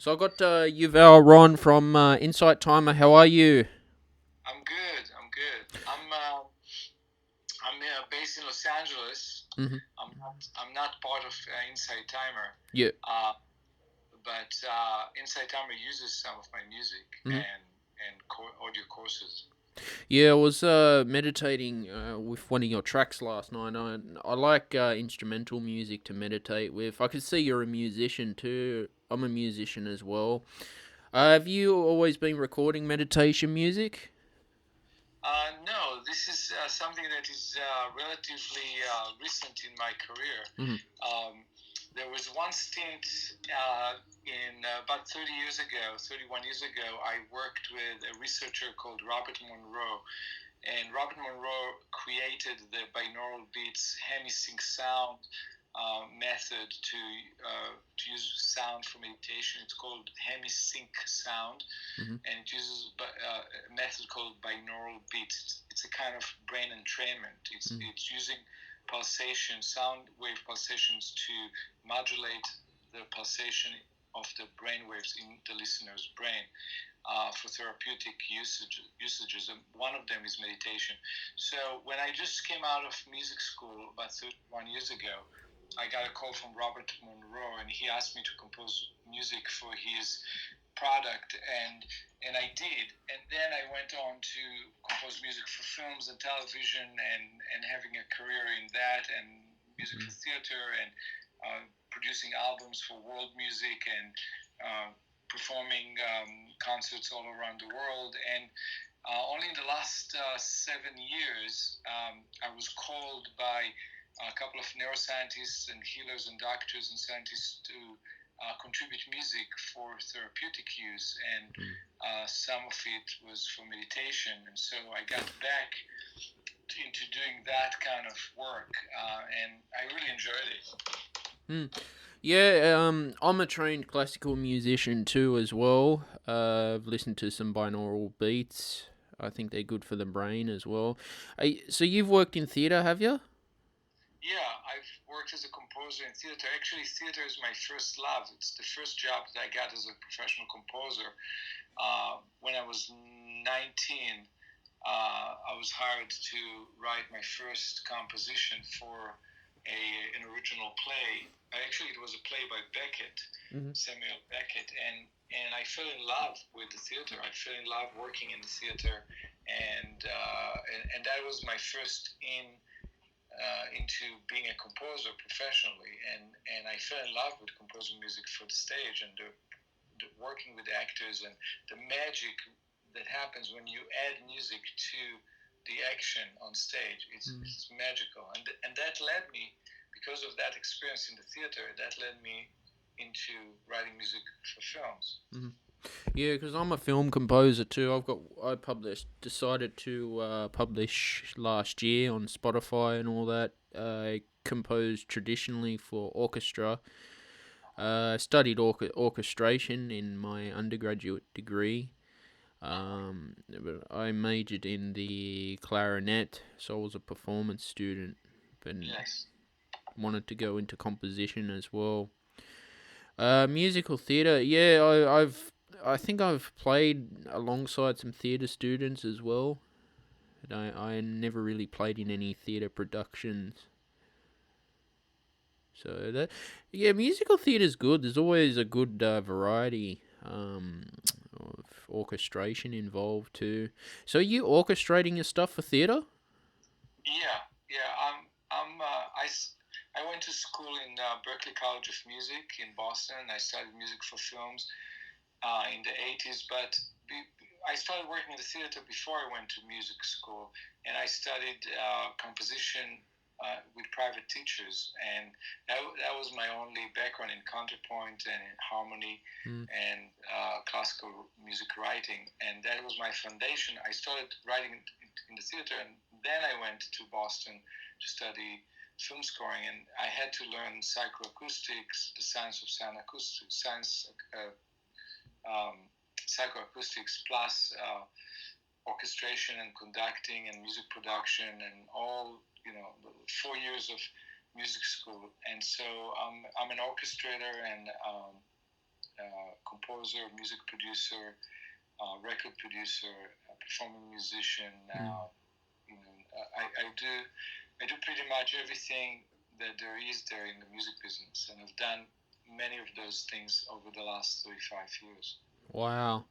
So I got Yuval Ron from Insight Timer. How are you? I'm good. I'm good. I'm based in Los Angeles. Hmm. I'm not part of Inside Timer, Yeah. uh, but Inside Timer uses some of my music Hmm. and audio courses. Yeah, I was meditating with one of your tracks last night. I like instrumental music to meditate with. I could see you're a musician too. I'm a musician as well. Have you always been recording meditation music? No, this is something that is relatively recent in my career. Hmm. Um, there was one stint in about 30 years ago, 31 years ago, I worked with a researcher called Robert Monroe. And Robert Monroe created the binaural beats hemisync sound method to use sound for meditation. It's called hemisync sound, Hmm. and it uses a method called binaural beats. It's a kind of brain entrainment. Hmm. It's using sound wave pulsations to modulate the pulsation of the brain waves in the listener's brain for therapeutic usages. And one of them is meditation. So when I just came out of music school about 31 years ago, I got a call from Robert Monroe, and he asked me to compose music for his product, and I did. And then I went on to compose music for films and television, and having a career in that, and music for theater, and producing albums for world music, and performing concerts all around the world. And only in the last 7 years, I was called by a couple of neuroscientists and healers and doctors and scientists to contribute music for therapeutic use, and some of it was for meditation. And so I got back into doing that kind of work, and I really enjoyed it. Mm. Yeah, I'm a trained classical musician too, as well. I've listened to some binaural beats. I think they're good for the brain as well. So you've worked in theatre, have you? Yeah, I've worked as a composer in theater. Actually, theater is my first love. It's the first job that I got as a professional composer. When I was 19, I was hired to write my first composition for an original play. Actually, it was a play by Beckett, Hmm. Samuel Beckett, and I fell in love with the theater. I fell in love working in the theater, and that was my first into being a composer professionally, and I fell in love with composing music for the stage, and the working with actors, and the magic that happens when you add music to the action on stage. It's magical, and that led me, because of that experience in the theater, that led me into writing music for films. Hmm. Yeah, because I'm a film composer too. I decided to publish last year on Spotify and all that. I composed traditionally for orchestra. I studied orchestration in my undergraduate degree. But I majored in the clarinet, so I was a performance student, but Yes. wanted to go into composition as well. Musical theatre, yeah, I think I've played alongside some theatre students as well. But I never really played in any theatre productions. So that, yeah, musical theatre's good. There's always a good variety of orchestration involved too. So you orchestrating your stuff for theatre? Yeah, yeah. I went to school in Berklee College of Music in Boston. I studied music for films in the 80s, but I started working in the theater before I went to music school, and I studied composition with private teachers, and that was my only background in counterpoint and in harmony Mm. and classical music writing, and that was my foundation. I started writing in the theater, and then I went to Boston to study film scoring, and I had to learn psychoacoustics, the science of sound acoustics, science um, psychoacoustics, plus orchestration and conducting and music production, and all, 4 years of music school. And so I'm an orchestrator, and composer, music producer, record producer, performing musician. Now, I do pretty much everything that there is there in the music business, and I've done many of those things over the last 35 years. Wow.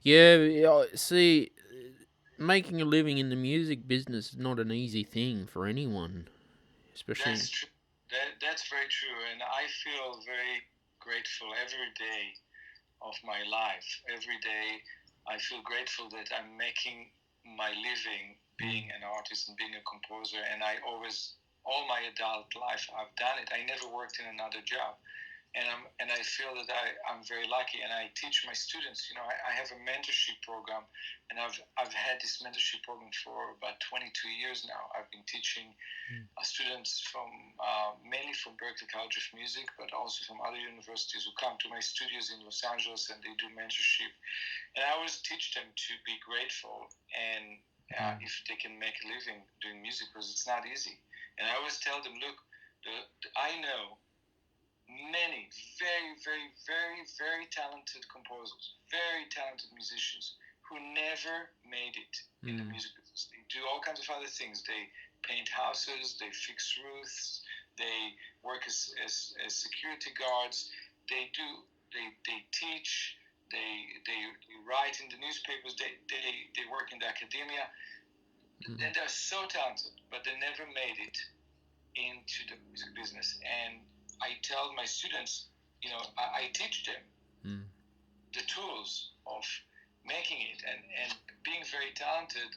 Yeah, see, making a living in the music business is not an easy thing for anyone, especially. That's true. That's very true, and I feel very grateful every day of my life. Every day, I feel grateful that I'm making my living being an artist and being a composer, and all my adult life, I've done it. I never worked in another job. And I feel that I'm very lucky, and I teach my students. I have a mentorship program, and I've had this mentorship program for about 22 years now. I've been teaching students from mainly from Berklee College of Music, but also from other universities who come to my studios in Los Angeles, and they do mentorship. And I always teach them to be grateful, and if they can make a living doing music, because it's not easy. And I always tell them, look, I know many very, very, very, very talented composers, very talented musicians who never made it in the music business. They do all kinds of other things. They paint houses, they fix roofs, they work as security guards, they teach, they write in the newspapers, they work in the academia, and they're so talented, but they never made it into the music business. And I tell my students, I teach them the tools of making it, and being very talented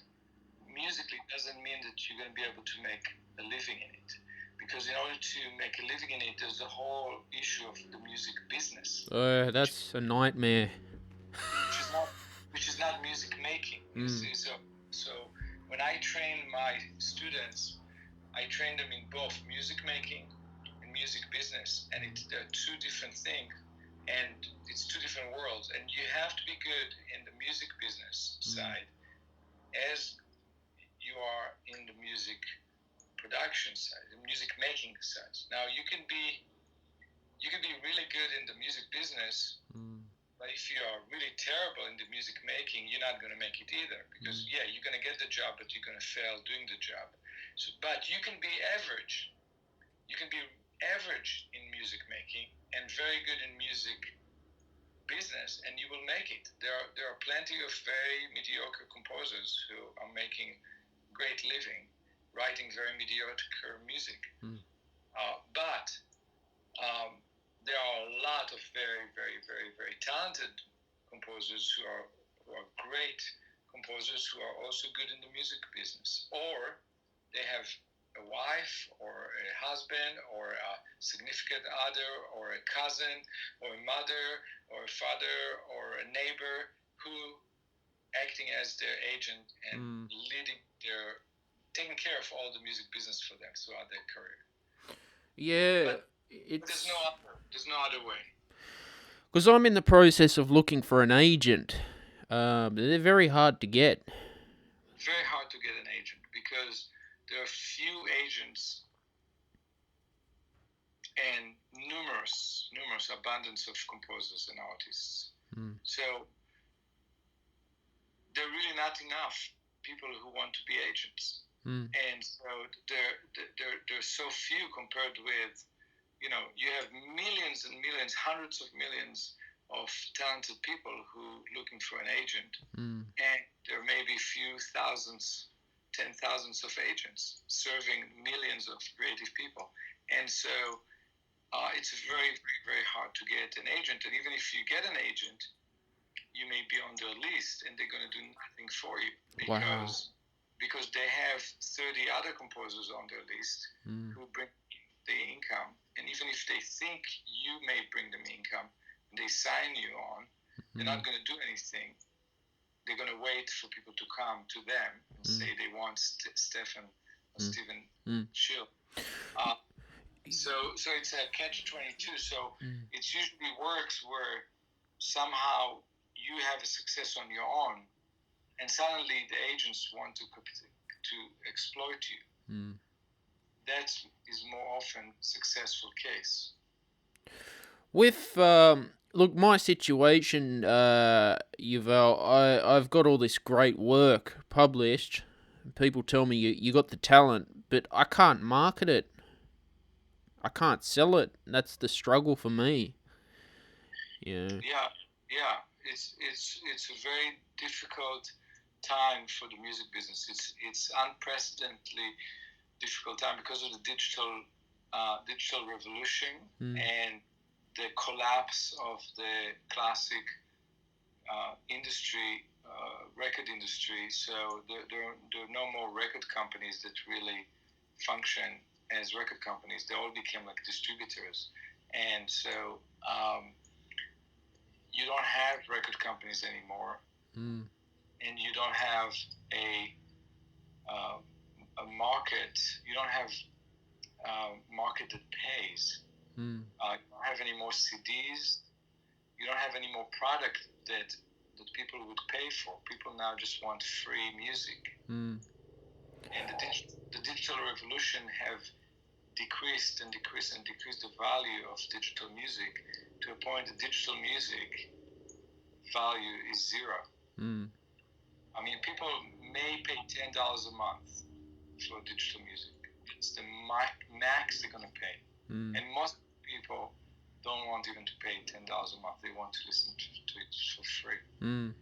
musically doesn't mean that you're going to be able to make a living in it. Because in order to make a living in it, there's the whole issue of the music business. That's a nightmare. Which is not music making. You see, so when I train my students, I train them in both music making and music business, and they're two different things, and it's two different worlds. And you have to be good in the music business side as you are in the music production side, the music making side. Now you can be really good in the music business, but if you are really terrible in the music making, you're not going to make it either. Because you're going to get the job, but you're going to fail doing the job. So, but you can be average. You can be average in music making and very good in music business, and you will make it. There are plenty of very mediocre composers who are making great living, writing very mediocre music. But there are a lot of very, very, very, very talented composers who are great composers who are also good in the music business, or they have a wife or a husband or a significant other or a cousin or a mother or a father or a neighbor who acting as their agent and taking care of all the music business for them throughout their career. Yeah, but there's no other way. Because I'm in the process of looking for an agent. They're very hard to get. Very hard to get an agent because there are few agents and numerous abundance of composers and artists. So there are really not enough people who want to be agents. And so there's so few compared with, you have millions and millions, hundreds of millions of talented people who looking for an agent, and there may be few thousands, 10,000s of agents serving millions of creative people. And so it's very, very, very hard to get an agent. And even if you get an agent, you may be on their list and they're going to do nothing for you because they have 30 other composers on their list who bring the income. And even if they think you may bring them income and they sign you on, they're not going to do anything. They're going to wait for people to come to them and say they want Stefan or Steven Shiels. So it's a catch-22. So it usually works where somehow you have a success on your own, and suddenly the agents want to exploit you. That is more often successful case. With Look, my situation, Yuval, I've got all this great work published. People tell me you got the talent, but I can't market it. I can't sell it. That's the struggle for me. Yeah. Yeah, yeah. It's a very difficult time for the music business. It's unprecedentedly difficult time because of the digital revolution and the collapse of the classic industry, record industry. So there are no more record companies that really function as record companies. They all became like distributors, and so you don't have record companies anymore, and you don't have a market. You don't have market that pays. You don't have any more CDs. You don't have any more product that people would pay for. People now just want free music. And the digital revolution have decreased and decreased and decreased the value of digital music to a point that digital music value is zero. I mean, people may pay $10 a month for digital music. It's the max they're going to pay. And most people don't want even to pay $10 a month. They want to listen to it for free. And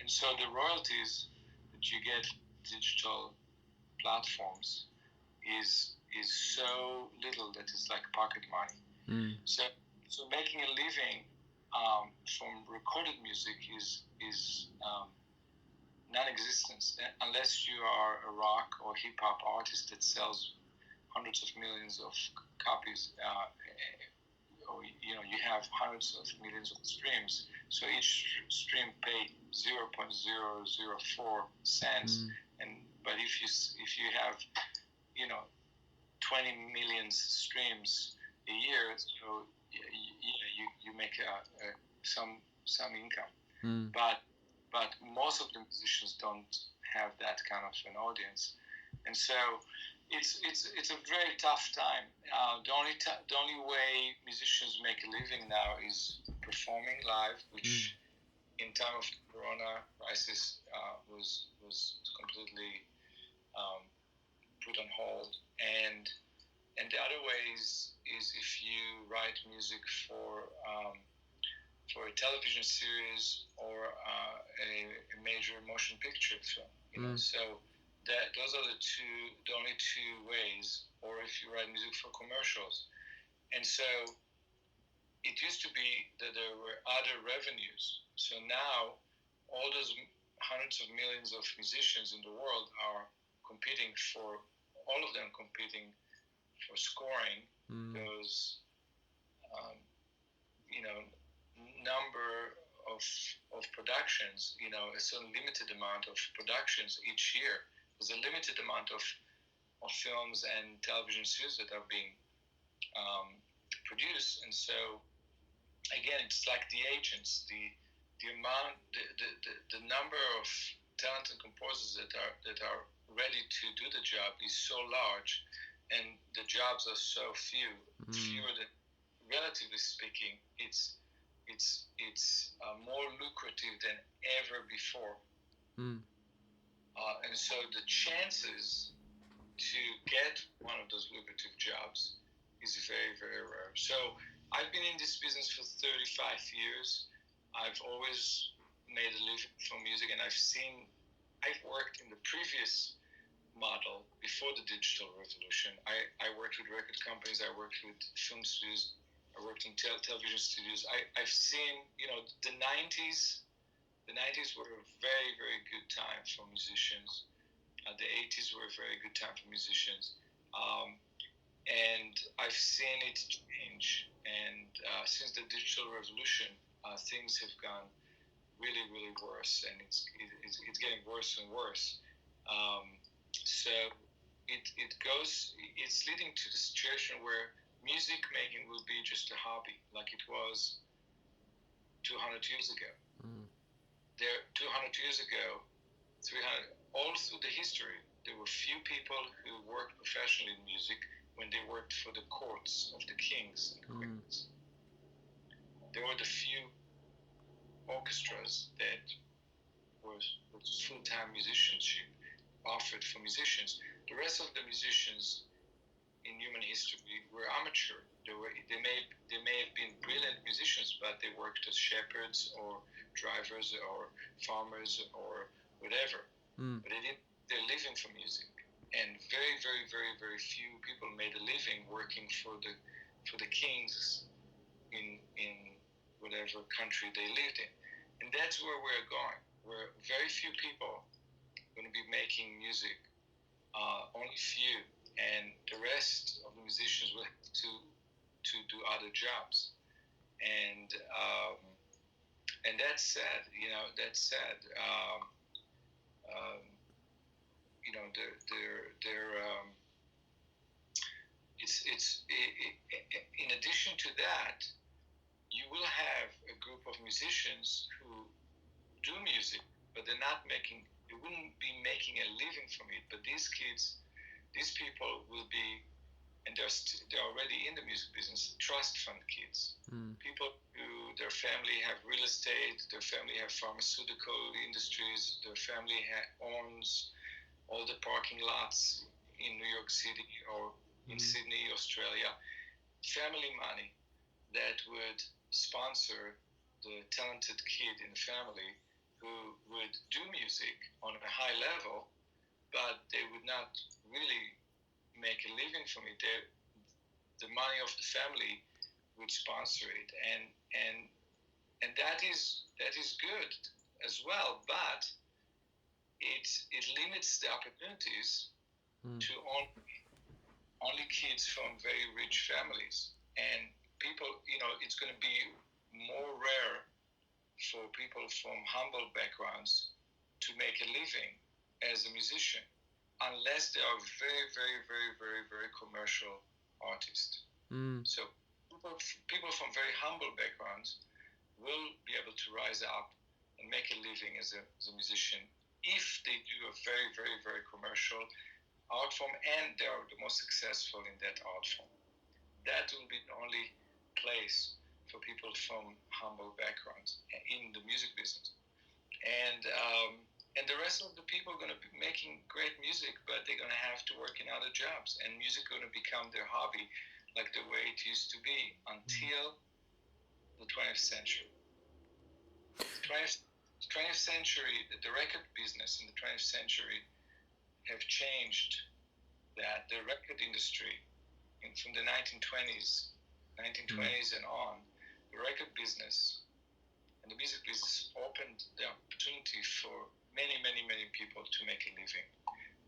so the royalties that you get digital platforms is so little that it's like pocket money. So making a living from recorded music is non-existent unless you are a rock or hip hop artist that sells hundreds of millions of copies. Or you have hundreds of millions of streams, so each stream pay 0.004 cents. But if you have 20 million streams a year, so you make some income. But most of the musicians don't have that kind of an audience, and so it's a very tough time. The only way musicians make a living now is performing live, which in time of Corona crisis was completely put on hold. And the other way is if you write music for a television series or a major motion picture film. So those are the only two ways, or if you write music for commercials. And so it used to be that there were other revenues. So now all those hundreds of millions of musicians in the world are competing for, all of them competing for scoring those, number of productions, a certain limited amount of productions each year. There's a limited amount of films and television series that are being produced, and so again, it's like the agents, the amount, the number of talented composers that are ready to do the job is so large, and the jobs are so fewer that, relatively speaking, it's more lucrative than ever before. And so the chances to get one of those lucrative jobs is very, very rare. So I've been in this business for 35 years. I've always made a living from music, and I've worked in the previous model before the digital revolution. I worked with record companies, I worked with film studios, I worked in television studios. I've seen, the 90s. The 90s were a very, very good time for musicians. The 80s were a very good time for musicians. And I've seen it change. And since the digital revolution, things have gone really, really worse, and it's getting worse and worse. So it's leading to the situation where music making will be just a hobby, like it was 200 years ago. 200 years ago, 300, all through the history, there were few people who worked professionally in music when they worked for the courts of the kings and queens. there were the few orchestras that was full-time musicianship offered for musicians. The rest of the musicians in human history were amateur. They may have been brilliant musicians, but they worked as shepherds or drivers or farmers or whatever. But they didn't. They're living for music, and very, very, very, very few people made a living working for the kings in whatever country they lived in, and that's where we're going. Where very few people going to be making music, only few, and the rest of the musicians will have to do other jobs, and that's sad. That's sad. In addition to that, you will have a group of musicians who do music, but they wouldn't be making a living from it. But these people will be, and they're already in the music business, trust fund kids. People who their family have real estate, their family have pharmaceutical industries, their family owns all the parking lots in New York City or in Sydney, Australia. Family money that would sponsor the talented kid in the family who would do music on a high level, but they would not really make a living from it. The money of the family would sponsor it, and that is good as well, but it limits the opportunities to only kids from very rich families, and people. It's going to be more rare for people from humble backgrounds to make a living as a musician, unless they are very, very, very, very, very commercial artists. So people from very humble backgrounds will be able to rise up and make a living as a musician if they do a very, very, very commercial art form, and they are the most successful in that art form. That will be the only place for people from humble backgrounds in the music business. And the rest of the people are going to be making great music, but they're going to have to work in other jobs, and music going to become their hobby, like the way it used to be until the 20th century. The 20th century, the record business in the 20th century have changed that. The record industry from the 1920s and on, the record business and the music business opened the opportunity for many, many, many people to make a living,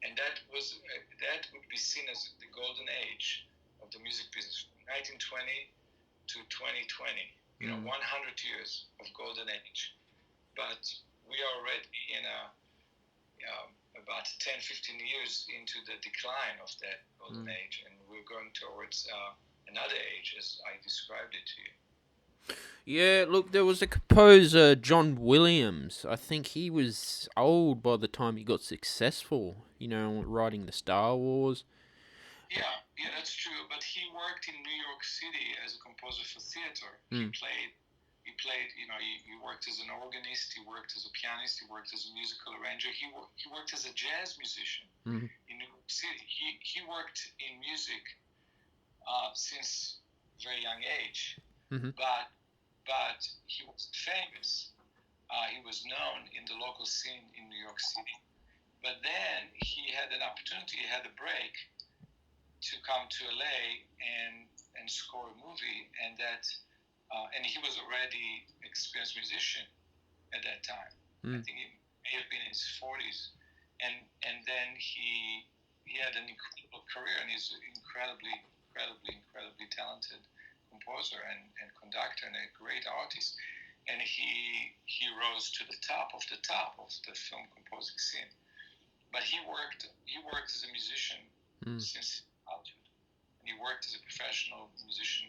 and that would be seen as the golden age of the music business, from 1920 to 2020. 100 years of golden age, but we are already in about 10-15 years into the decline of that golden age, and we're going towards another age, as I described it to you. Yeah, look, there was a composer, John Williams. I think he was old by the time he got successful, writing the Star Wars. Yeah, that's true. But he worked in New York City as a composer for theater. He played. He worked as an organist. He worked as a pianist. He worked as a musical arranger. He worked as a jazz musician in New York City. He worked in music since a very young age, but he was famous. He was known in the local scene in New York City. But then he had an opportunity. He had a break to come to LA and score a movie, and he was already an experienced musician at that time. I think he may have been in his 40s, and then he had an incredible career, and he's an incredibly talented composer and conductor and a great artist, and he rose to the top of the film composing scene. But he worked as a musician since childhood, and he worked as a professional musician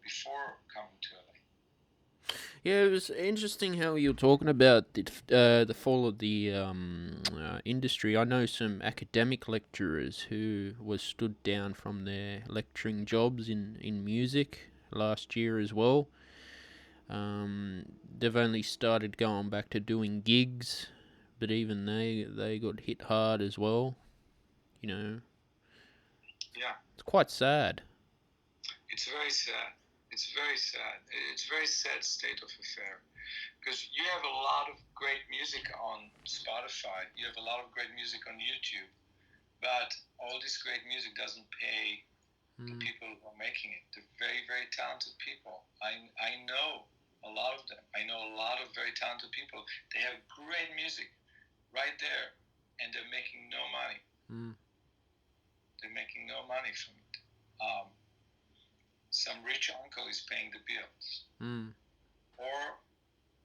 before coming to LA. Yeah, it was interesting how you were talking about the fall of the industry. I know some academic lecturers who was stood down from their lecturing jobs in music last year as well. They've only started going back to doing gigs, but even they got hit hard as well. Yeah. It's quite sad. It's very sad. It's very sad. It's a very sad state of affair. Because you have a lot of great music on Spotify. You have a lot of great music on YouTube. But all this great music doesn't pay the people who are making it. They're very, very talented people. I know a lot of them. I know a lot of very talented people. They have great music right there, and they're making no money. They're making no money from it. Some rich uncle is paying the bills. Or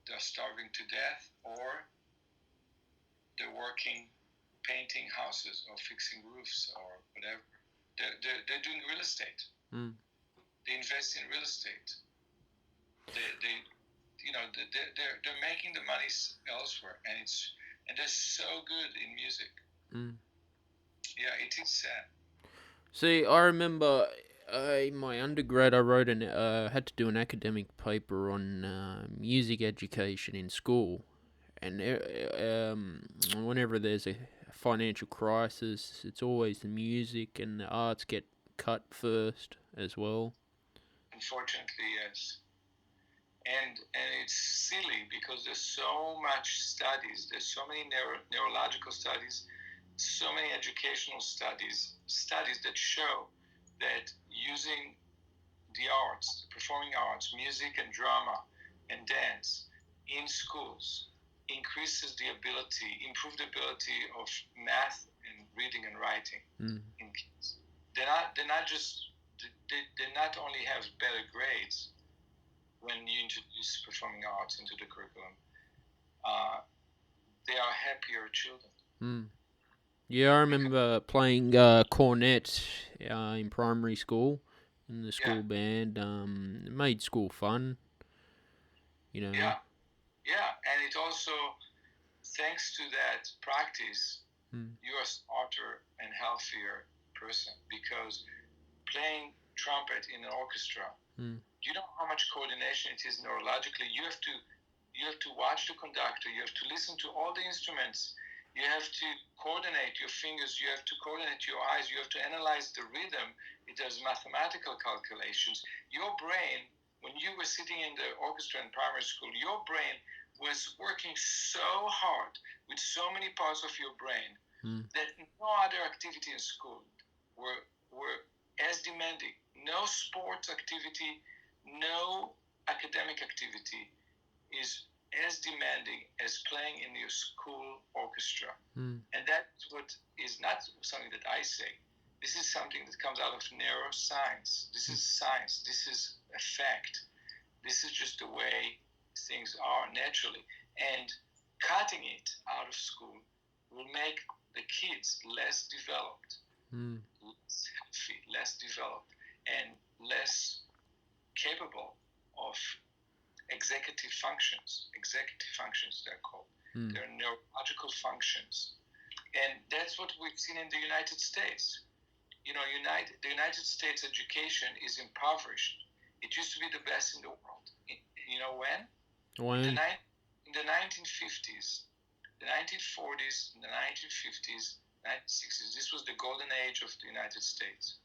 they're starving to death, or they're working, painting houses or fixing roofs or whatever. They're doing real estate. They invest in real estate. They're making the money elsewhere, and they're so good in music. Yeah, it is sad. See, I remember in my undergrad, I wrote had to do an academic paper on music education in school, and whenever there's a financial crisis, it's always the music and the arts get cut first as well. Unfortunately, yes. And it's silly because there's so much studies. There's so many neurological studies, so many educational studies that show that using the arts, performing arts, music and drama and dance in schools increases the improved ability of math and reading and writing in kids. They not only have better grades when you introduce performing arts into the curriculum, they are happier children. Yeah, I remember playing cornet in primary school in the school band. It made school fun. Yeah, and it also, thanks to that practice, you're a smarter and healthier person, because playing trumpet in an orchestra, you know how much coordination it is neurologically. You have to watch the conductor. You have to listen to all the instruments. You have to coordinate your fingers. You have to coordinate your eyes. You have to analyze the rhythm. It does mathematical calculations. Your brain, when you were sitting in the orchestra in primary school, your brain was working so hard with so many parts of your brain that no other activity in school were as demanding. No sports activity, no academic activity is as demanding as playing in your school orchestra. And that's what is not something that I say. This is something that comes out of neuroscience. This is science. This is a fact. This is just the way things are naturally. And cutting it out of school will make the kids less developed, less healthy, less developed, and less capable of executive functions. Executive functions, they're called. They're neurological functions. And that's what we've seen in the United States. The United States education is impoverished. It used to be the best in the world. You know when? When? In the 1950s, the 1940s, the 1950s, 1960s. This was the golden age of the United States.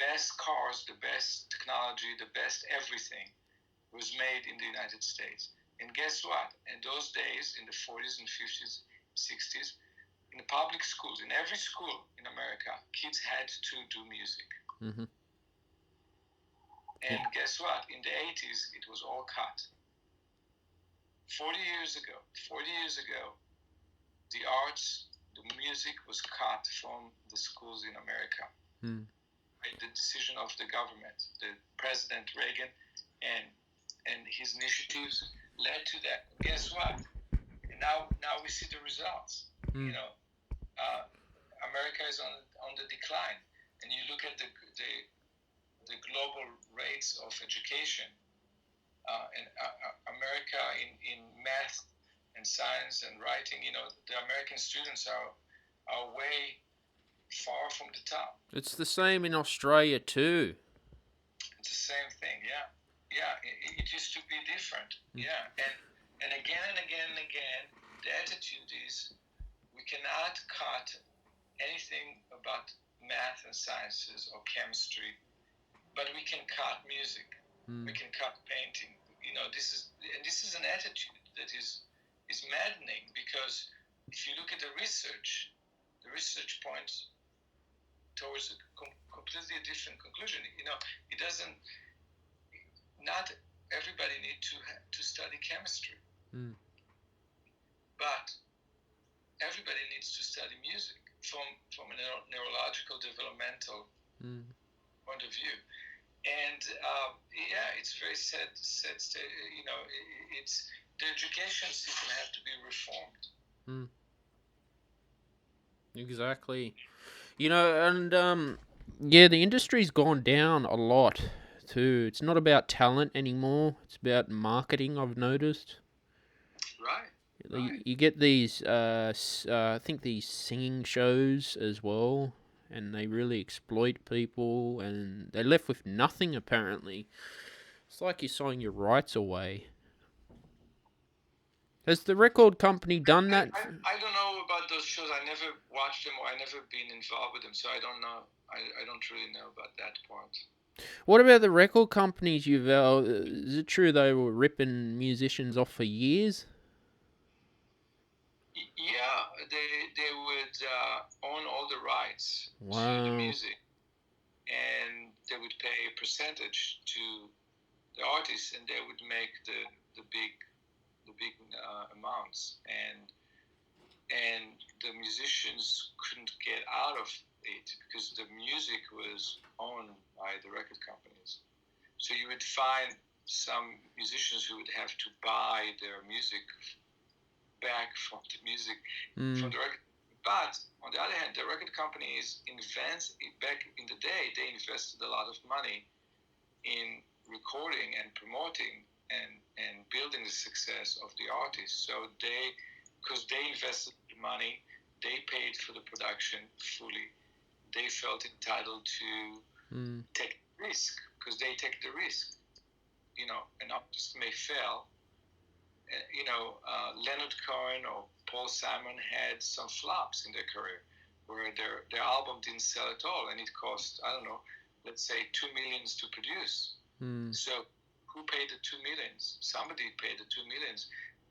Best cars, the best technology, the best everything was made in the United States. And guess what? In those days, in the 40s and 50s, 60s, in the public schools, in every school in America, kids had to do music. And guess what? In the 80s, it was all cut. 40 years ago, the arts, the music was cut from the schools in America. By the decision of the government, the President Reagan and his initiatives led to that. Guess what? And now we see the results. America is on the decline, and you look at the global rates of education, and America in math and science and writing. The American students are way far from the top. It's the same in Australia too. It's the same thing, yeah. It it used to be different. Yeah, and again and again and again, the attitude is we cannot cut anything about math and sciences or chemistry, but we can cut music. We can cut painting. This is an attitude that is maddening, because if you look at the research points towards a completely different conclusion. It doesn't. Not everybody need to study chemistry, but everybody needs to study music from a neurological developmental point of view. And it's very sad. It's the education system has to be reformed. Exactly. And the industry's gone down a lot too. It's not about talent anymore. It's about marketing, I've noticed. Right. You get these, I think these singing shows as well, and they really exploit people, and they're left with nothing apparently. It's like you're signing your rights away. Has the record company done that? I don't know about those shows. I never watched them, or I never been involved with them, so I don't know. I don't really know about that part. What about the record companies, Yuval? Is it true they were ripping musicians off for years? Yeah, they would own all the rights to the music, and they would pay a percentage to the artists, and they would make the big amounts, and the musicians couldn't get out of it because the music was owned by the record companies. So you would find some musicians who would have to buy their music back from the music from the record. But on the other hand, the record companies back in the day, they invested a lot of money in recording and promoting and building the success of the artist. So because they invested the money, they paid for the production fully. They felt entitled to take risk, because they take the risk. An artist may fail. Leonard Cohen or Paul Simon had some flops in their career where their album didn't sell at all, and it cost, I don't know, let's say $2 million to produce. So who paid the $2 million? Somebody paid the $2 million,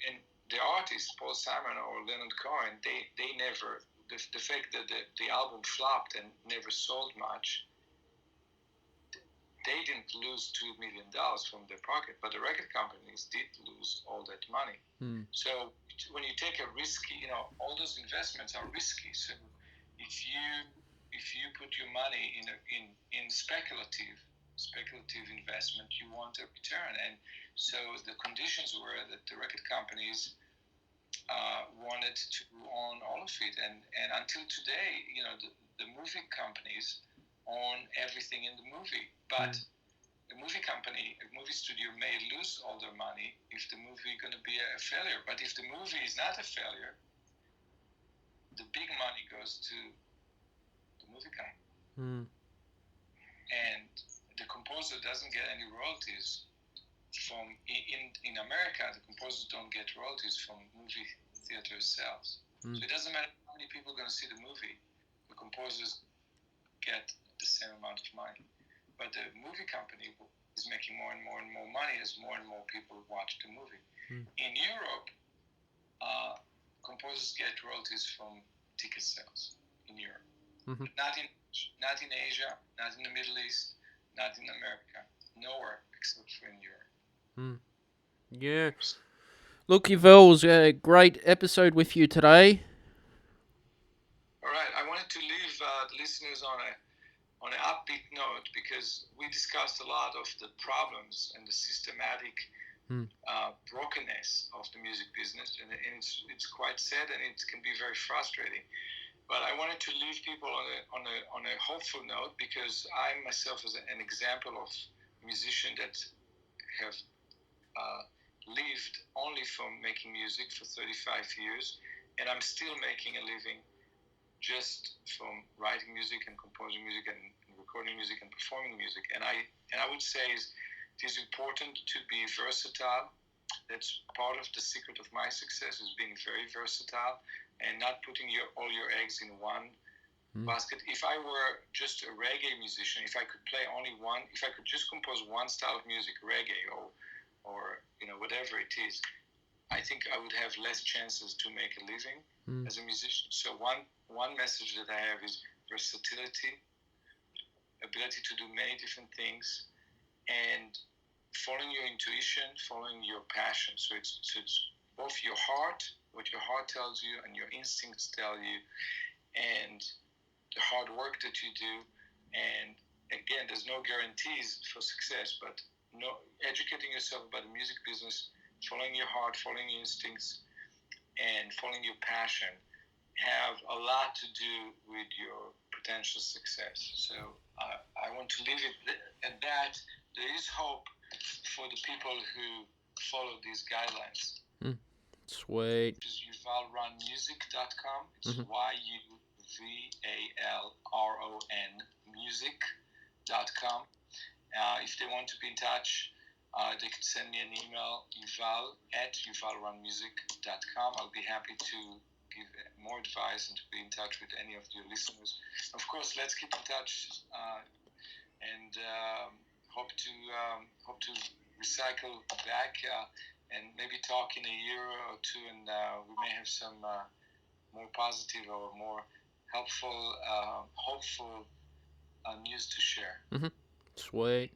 and the artist Paul Simon or Leonard Cohen, they never, the fact that the album flopped and never sold much, they didn't lose $2 million from their pocket, but the record companies did lose all that money. So when you take a risky, all those investments are risky. So if you put your money in speculative investment, you want a return. And so the conditions were that the record companies wanted to own all of it, and until today, the movie companies own everything in the movie, but the movie studio may lose all their money if the movie is going to be a failure. But if the movie is not a failure, the big money goes to the movie company, and the composer doesn't get any royalties from. In America, the composers don't get royalties from movie theater sales. So it doesn't matter how many people are going to see the movie. The composers get the same amount of money, but the movie company is making more and more and more money as more and more people watch the movie. In Europe, composers get royalties from ticket sales in Europe, but not in Asia, not in the Middle East, not in America, nowhere except for in Europe. Yeah. Look, Yuval, it was a great episode with you today. All right, I wanted to leave the listeners on an upbeat note, because we discussed a lot of the problems and the systematic brokenness of the music business, and it's quite sad, and it can be very frustrating. But I wanted to leave people on a hopeful note, because I myself is an example of a musician that have lived only from making music for 35 years, and I'm still making a living just from writing music and composing music and recording music and performing music. And I would say is It is important to be versatile. That's part of the secret of my success, is being very versatile and not putting all your eggs in one basket. If I were just a reggae musician, if I could play only one, if I could just compose one style of music, reggae or whatever it is, I think I would have less chances to make a living as a musician. So one message that I have is versatility, ability to do many different things, and following your intuition, following your passion. So it's both your heart, what your heart tells you, and your instincts tell you, and the hard work that you do. And again, there's no guarantees for success, but educating yourself about the music business, following your heart, following your instincts, and following your passion have a lot to do with your potential success. So I want to leave it at that. There is hope for the people who follow these guidelines. Sweet. Which is yuvalronmusic.com. It's YUVALRON music.com. If they want to be in touch, they can send me an email, yuval@yuvalronmusic.com. I'll be happy to give more advice and to be in touch with any of your listeners. Of course, let's keep in touch and hope to recycle back and maybe talk in a year or two, and we may have some more positive or more helpful, hopeful news to share. Sweet.